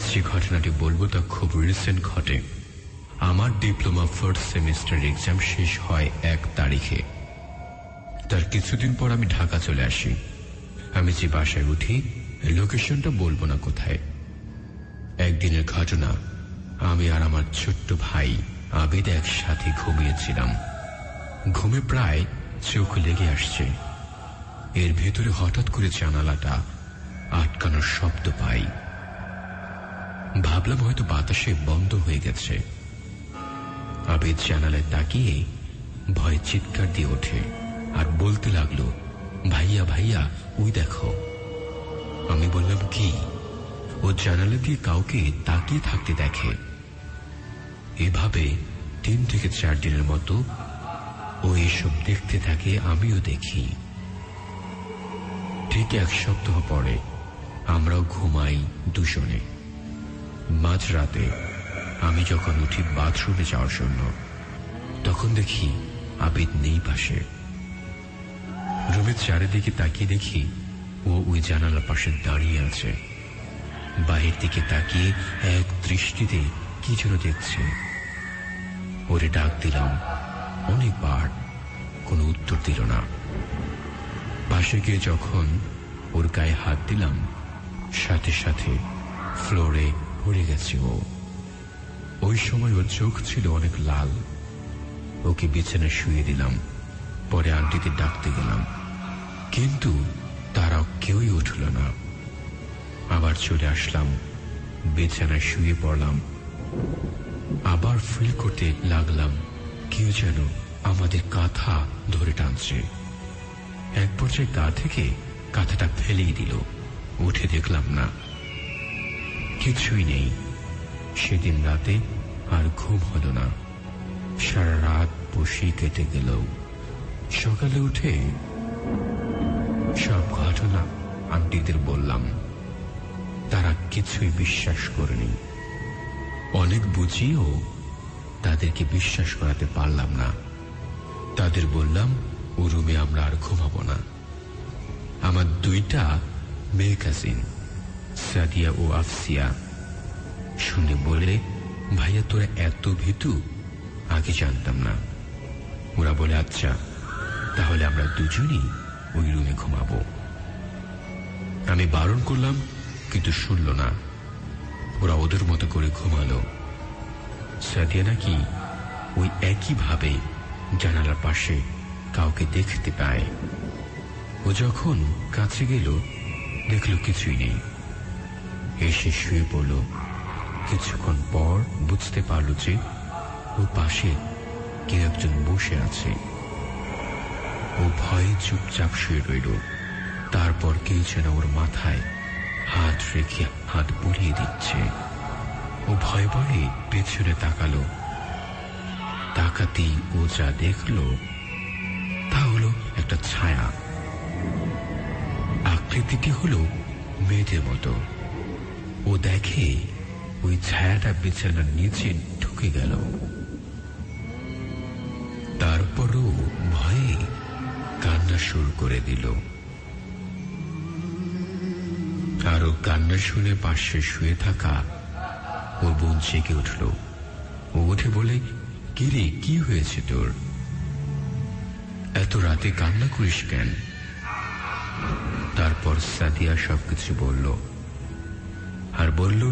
আজ যে ঘটনাটি বলবো তা খুব রিসেন্ট ঘটে। আমার ডিপ্লোমা ফার্স্ট সেমিস্টার এক্সাম শেষ হয় 1 তারিখে। তার কিছুদিন পর আমি ঢাকা চলে আসি। আমি যে বাসায় উঠি, লোকেশনটা বলবো না কোথায়। একদিনের ঘটনা, আমি আর আমার ছোট্ট ভাই আবেদ একসাথে ঘুমিয়েছিলাম। ঘুমে প্রায় চোখ লেগে আসছে। এর ভেতরে হঠাৎ করে জানালাটা আটকানোর শব্দ পাই। ভাবলাম হয়তো বাতাসে বন্ধ হয়ে গেছে। আবেদ জানালায় তাকিয়ে ভয়ে চিৎকার দিয়ে ওঠে আর বলতে লাগলো, ভাইয়া ভাইয়া ওই দেখো। আমি বললাম, কি? ও জানালা দিয়ে কাউকে তাকিয়ে থাকতে দেখে। এভাবে 3 থেকে 4 দিনের মতো ও এসব দেখতে থাকে, আমিও দেখি। ঠিক 1 সপ্তাহ পরে আমরাও ঘুমাই দুজনে। মাঝরাতে আমি যখন উঠি বাথরুমে যাওয়ার জন্য, তখন দেখি আবিদ নেই পাশে। রুমের চারিদিকে তাকিয়ে দেখি ও ওই জানালার পাশে দাঁড়িয়ে আছে। বাহির দিকে তাকিয়ে এক দৃষ্টিতে কি যেন দেখছে। ওরে ডাক দিলাম অনেকবার, কোনো উত্তর দিল না। পাশে গিয়ে যখন ওর গায়ে হাত দিলাম, সাথে সাথে ফ্লোরে পড়ে গেছে ও। ওই সময় ওর চোখ ছিল অনেক লাল। ওকে বিছানায় শুয়ে দিলাম। পরে আন্টিকে ডাকতে গেলাম, কিন্তু তারা কেউই উঠল না। আবার চলে আসলাম, বিছানায় শুয়ে পড়লাম। আবার ফিল করতে লাগলাম কেউ যেন আমাদের কাঁথা ধরে টানছে। এক পর্যায়ে গা থেকে কাঁথাটা ফেলেই দিল। উঠে দেখলাম না, কিছুই নেই। সেদিন রাতে আর ঘুম হলো না। সারা রাত বসে কেটে গেল। সকালে উঠে সব ঘটনা আন্টিদের বললাম। তারা কিছুই বিশ্বাস করেনি। অনেক বুঝিয়েও তাদেরকে বিশ্বাস করাতে পারলাম না। তাদের বললাম ও রুমে আমরা আর ঘুমাবো না। আমার 2টা মেয়ে কাজিন সাদিয়া ও আফসিয়া শুনে বলে, ভাইয়া তোরা এত ভীতু, আগে জানতাম না। ওরা বলে, আচ্ছা তাহলে আমরা দুজনই ওই রুমে ঘুমাবো। আমি বারণ করলাম, কিন্তু শুনল না। ওরা ওদের মতো করে ঘুমালো। সাদিয়া নাকি ওই একইভাবে জানালার পাশে কাউকে দেখতে পায়। ও যখন কাছে গেল, দেখল কিছুই নেই। এসে শুয়ে পড়ল। কিছুক্ষণ পর বুঝতে পারল যে ওর পাশে কেউ একজন বসে আছে। ও ভয়ে চুপচাপ শুয়ে রইল। তারপর কেউ যেন ওর মাথায় হাত রেখে হাত বুলিয়ে দিচ্ছে। ও ভয়ে ভয়ে পেছনে তাকালো। তাকাতেই ও যা দেখল তা হলো একটা ছায়া। আকৃতিটি হলো মেয়েদের মতো। ও দেখে ওই ছায়াটা বিছানার নিচে ঢুকে গেল। তারপরও ভয়ে কান্না শুরু করে দিল। আর ও কান্না শুনে পাশে শুয়ে থাকা ওর বোন জেগে উঠল। ও উঠে বলে, কিরে, কি হয়েছে তোর? এত রাতে কান্না করিস কেন? তারপর সাদিয়া সবকিছু বলল, আর বলল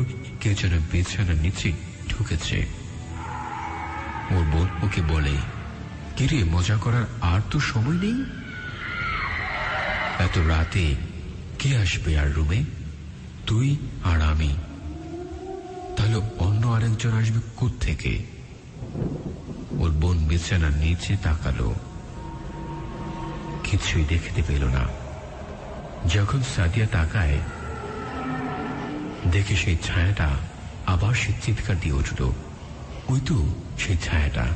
কেউ যেন বিছানার নিচে ঢুকেছে। ওর বোন ওকে বলে, কিরে, মজা করার আর তো সময় নেই। এত রাতে কে আসবে আর রুমে? তুই আর আমি, তাহলে অন্য আরেকজন আসবে কোত্থেকে? ওর বোন বিছানার নিচে তাকালো, কিছুই দেখতে পেল না। যখন সাদিয়া তাকায়, দেখে সেই ছায়াটা, আবার সে চিৎকার দিয়ে উঠল, ওই তো সেই ছায়াটা।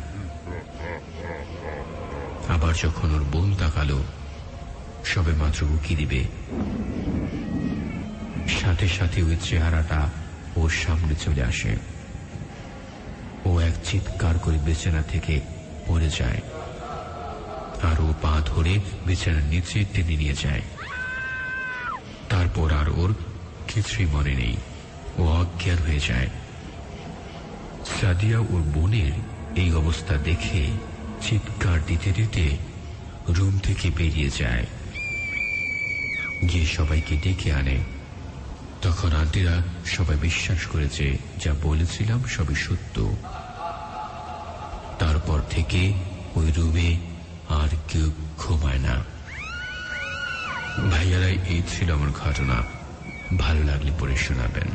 আবার যখন ওর বোন তাকালো, সবে মাত্র উকি দিবে, সাথে সাথে ওই চেহারাটা ওর সামনে চলে আসে। ও এক চিৎকার করে বিছানা থেকে পড়ে যায়, আর ও পা ধরে বিছানার নিচে টেনে নিয়ে যায়। তারপর আর ওর কিছুই মনে নেই। ও অজ্ঞান হয়ে যায়। সাদিয়া ওর বোনের এই অবস্থা দেখে চিৎকার দিতে দিতে রুম থেকে বেরিয়ে যায়, গিয়ে সবাইকে ডেকে আনে। তখন আন্টিরা সবাই বিশ্বাস করেছে যা বলেছিলাম সবই সত্য। তারপর থেকে ওই রুমে আর কেউ ঘুমায় না। ভাইয়ারাই এই ছিল আমার ঘটনা। ভালো লাগলে পড়ে শোনাবেন।